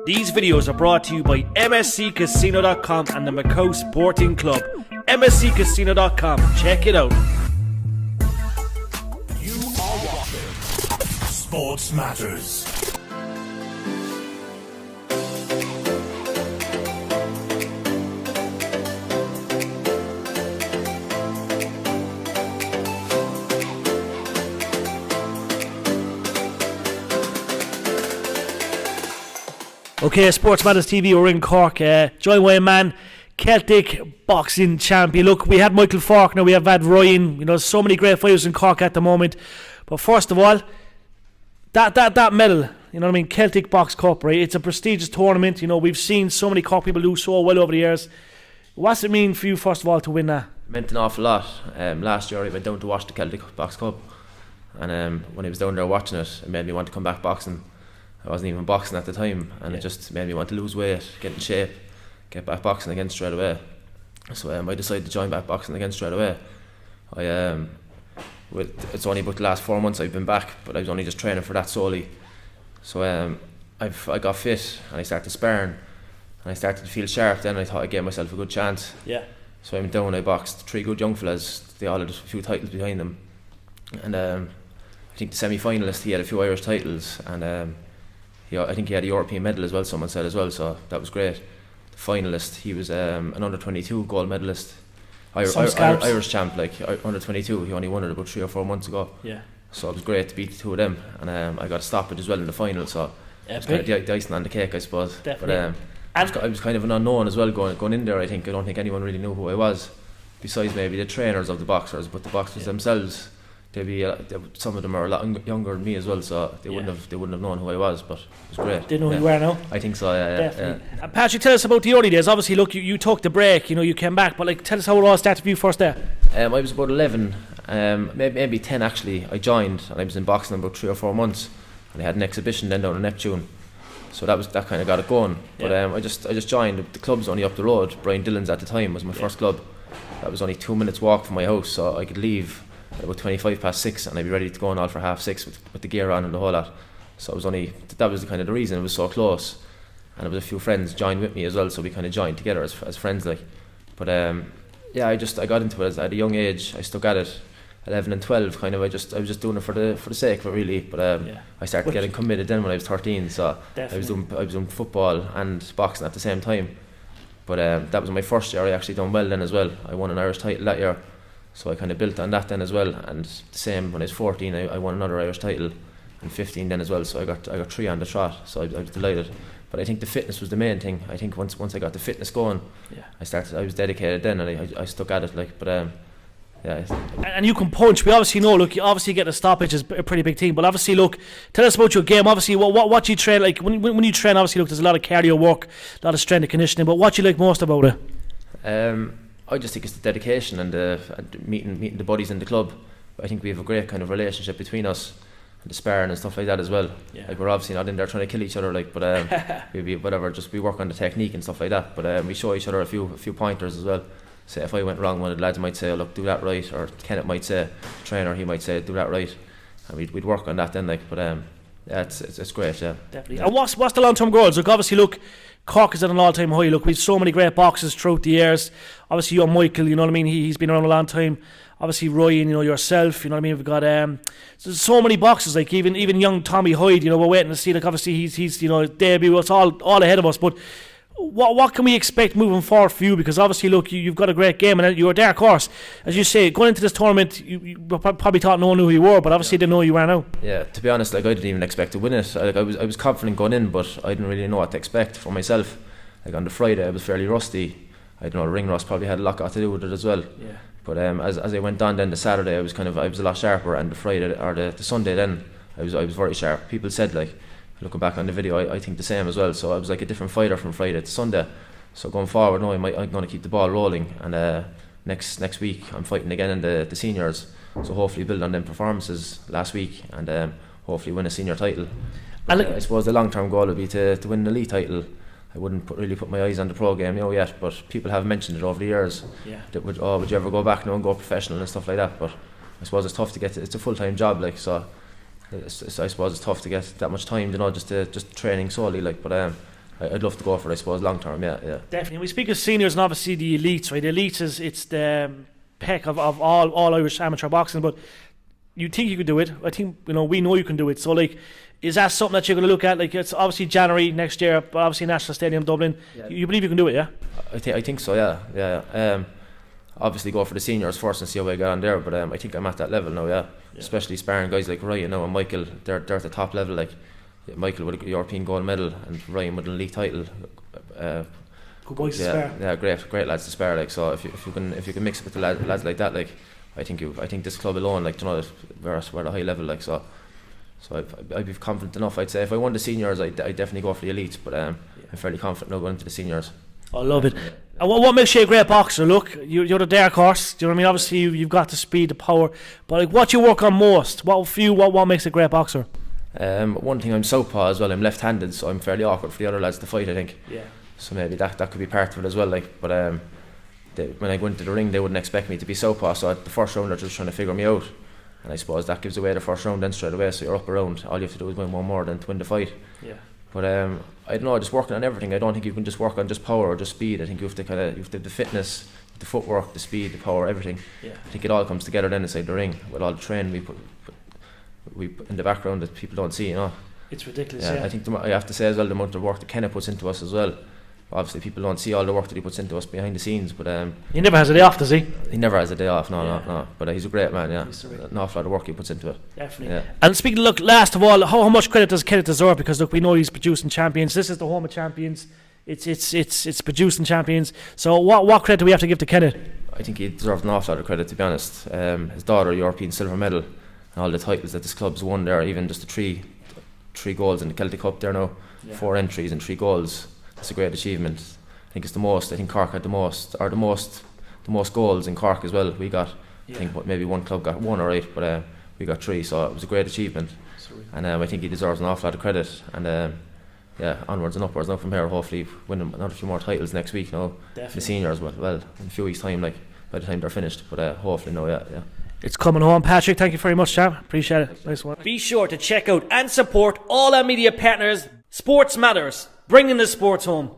These videos are brought to you by MSCCasino.com and the Macau Sporting Club. MSCCasino.com. Check it out. You are watching Sports Matters. Okay, Sports Matters TV, we're in Cork. Joined by a man, Celtic boxing champion. Look, we had Michael Faulkner, we have had Ryan. You know, so many great fighters in Cork at the moment. But first of all, that medal, you know what I mean, Celtic Box Cup, right? It's a prestigious tournament. You know, we've seen so many Cork people do so well over the years. What's it mean for you, first of all, to win that? It meant an awful lot. Last year I went down to watch the Celtic Box Club, and when I was down there watching it, it made me want to come back boxing. I wasn't even boxing at the time, and it just made me want to lose weight, get in shape, get back boxing again straight away. So I decided to join back boxing again straight away. It's only about the last 4 months I've been back, but I was only just training for that solely. So I got fit and I started sparring, and I started to feel sharp. Then I thought I gave myself a good chance. Yeah. So I went down and I boxed 3 good young fellas. They all had a few titles behind them, and I think the semi-finalist, he had a few Irish titles, and I think he had a European medal as well, someone said as well, so that was great. The finalist, he was an under-22 gold medalist, Irish champ, like under-22. He only won it about 3 or 4 months ago. Yeah. So it was great to beat the two of them, and I got a stoppage as well in the final, so it was kind of the icing on the cake, I suppose. Definitely. But I was kind of an unknown as well going in there. I don't think anyone really knew who I was, besides maybe the trainers of the boxers, but the boxers themselves, some of them are a lot younger than me as well, so they wouldn't have known who I was, but it was great. They know who you are now? I think so, definitely. And Patrick, tell us about the early days. Obviously, look, you took the break, you know, you came back, but tell us how it all started for you first there. I was about 11, maybe 10 actually. I joined, and I was in boxing about 3 or 4 months, and I had an exhibition then down in Neptune, so that kind of got it going. But I just joined. The club's only up the road. Brian Dillon's at the time was my first club. That was only 2 minutes walk from my house, so I could leave at about 6:25, and I'd be ready to go on all for 6:30 with the gear on and the whole lot. So that was kind of the reason. It was so close, and there was a few friends joined with me as well, so we kind of joined together as friends, like. But I got into it at a young age. I stuck at it, 11 and 12 kind of. I was just doing it for the sake of it, really. But I started getting committed then when I was 13, so I was doing football and boxing at the same time. But that was my first year. I actually done well then as well. I won an Irish title that year. So I kind of built on that then as well, and the same when I was 14, I won another Irish title, and 15 then as well. So I got 3 on the trot. So I was delighted. But I think the fitness was the main thing. I think once I got the fitness going, I was dedicated then, and I stuck at it. And you can punch. We obviously know. Look, you obviously get a stoppage is a pretty big thing. But obviously, look, tell us about your game. Obviously, what you train like when you train. Obviously, look, there's a lot of cardio work, a lot of strength and conditioning. But what you like most about it? I just think it's the dedication and meeting the buddies in the club. I think we have a great kind of relationship between us, and the sparring and stuff like that as well. Yeah. Like, we're obviously not in there trying to kill each other, but we work on the technique and stuff like that. But we show each other a few pointers as well. Say if I went wrong, one of the lads might say, "Look, do that right," or Kenneth might say, trainer, he might say, "Do that right," and we'd work on that then. It's great. Yeah, definitely. And what's the long-term goals? Look, obviously, look, Cork is at an all-time high. Look, we've so many great boxers throughout the years. Obviously, you're Michael, you know what I mean? He's been around a long time. Obviously, Ryan, you know, yourself, you know what I mean? We've got so many boxers, like even young Tommy Hyde, you know, we're waiting to see. Like, obviously, he's you know, his debut. It's all ahead of us. But what can we expect moving forward for you? Because obviously, look, you've got a great game, and you're a dark horse, as you say. Going into this tournament, you probably thought no one knew who you were, but obviously didn't know who you are now. Yeah, to be honest, I didn't even expect to win it. I was confident going in, but I didn't really know what to expect for myself. On the Friday, I was fairly rusty. I don't know, ring rust probably had a lot to do with it as well. Yeah. But as I went on then the Saturday, I was a lot sharper, and the Friday or the Sunday then I was very sharp. People said, looking back on the video, I think the same as well. So I was like a different fighter from Friday to Sunday. So going forward, I'm going to keep the ball rolling, and next week I'm fighting again in the seniors. So hopefully build on them performances last week, and hopefully win a senior title. But, I suppose the long-term goal would be to win an elite title. I wouldn't really put my eyes on the pro game yet, but people have mentioned it over the years. Yeah. That would you ever go back now and go professional and stuff like that? But I suppose it's tough to get. It's a full-time job, so I suppose it's tough to get that much time, just training solely. But I'd love to go for it, I suppose, long term. Yeah. Definitely. We speak of seniors and obviously the elites, right? The elites it's the peck of all Irish amateur boxing, but you think you could do it. I think we know you can do it. So is that something that you're going to look at? It's obviously January next year, but obviously National Stadium Dublin. Yeah. You believe you can do it, yeah? I think so. Yeah. Obviously go for the seniors first and see how I get on there. But I think I'm at that level now. Yeah. Especially sparring guys like Ryan and Michael. They're at the top level. Michael with a European gold medal and Ryan with a league title. Good boys to spar. Yeah, great lads to spar. So if you can mix it with the lads like that, I think this club alone, we're at a high level. So I'd be confident enough. I'd say if I won the seniors, I'd definitely go for the elites. But I'm fairly confident now going into the seniors. I love it. And what makes you a great boxer? Look, you're the dark horse. Do you know what I mean? Obviously, you've got the speed, the power. But what you work on most? What makes a great boxer? One thing, I'm southpaw as well. I'm left-handed, so I'm fairly awkward for the other lads to fight, I think. Yeah. So maybe that could be part of it as well. But when I go into the ring, they wouldn't expect me to be southpaw. So at the first round, they're just trying to figure me out. And I suppose that gives away the first round then straight away. So you're up around. All you have to do is win one more than to win the fight. Yeah. But I don't know, just working on everything. I don't think you can just work on just power or just speed. I think you have to have the fitness, the footwork, the speed, the power, everything. Yeah. I think it all comes together then inside the ring with all the training we put in the background that people don't see. It's ridiculous. Yeah. I think I have to say as well the amount of work that Kenna puts into us as well. Obviously, people don't see all the work that he puts into us behind the scenes, but he never has a day off, does he? He never has a day off. No. But he's a great man. Yeah, an awful lot of work he puts into it. Definitely. Yeah. And speaking, last of all, how much credit does Kenneth deserve? Because we know he's producing champions. This is the home of champions. It's producing champions. So what credit do we have to give to Kenneth? I think he deserves an awful lot of credit, to be honest. His daughter, European silver medal, and all the titles that this club's won there. Even just the three goals in the Celtic Cup there now, 4 entries and 3 goals. That's a great achievement. I think it's the most. I think Cork had the most goals in Cork as well. We got, I think maybe one club got 1 or 8, but we got 3. So it was a great achievement. And I think he deserves an awful lot of credit. And onwards and upwards now from here. Hopefully win another few more titles next week. The seniors well in a few weeks' time, by the time they're finished. But hopefully yeah. It's coming home, Patrick. Thank you very much, champ. Appreciate it. Nice one. Be sure to check out and support all our media partners. Sports Matters, bringing the sports home.